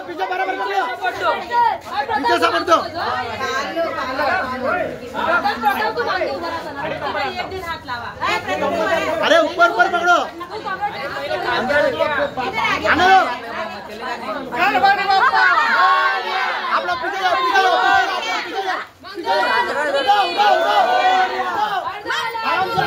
पीछे बराबर कर लो, पीछे सपोर्ट दो। अरे ऊपर ऊपर पकड़ो, आने दो। आप लोग पीछे जाओ, पीछे जाओ, आराम से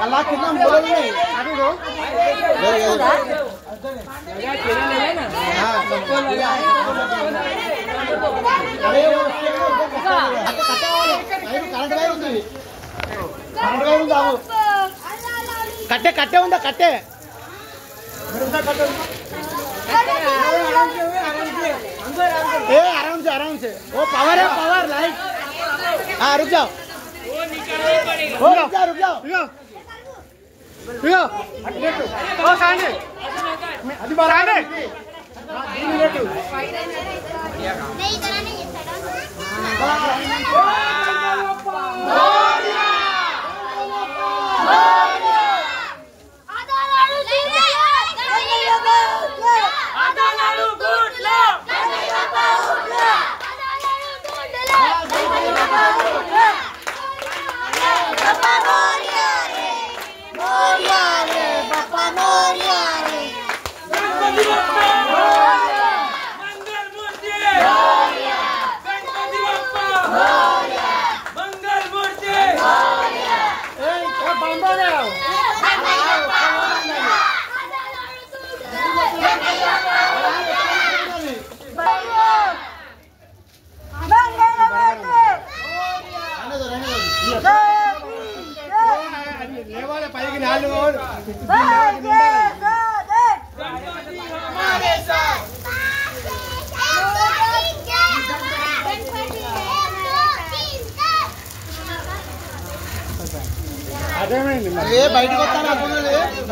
अल्लाह कितना बोलो नहीं अभी दो कट्टे कट्टे उंदा कट्टे आराम से वो पावर है पावर लाइट। हाँ रुक जाओ, रुक जाओ अभी बार आने బయటకు వస్తాను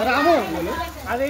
రాము అదే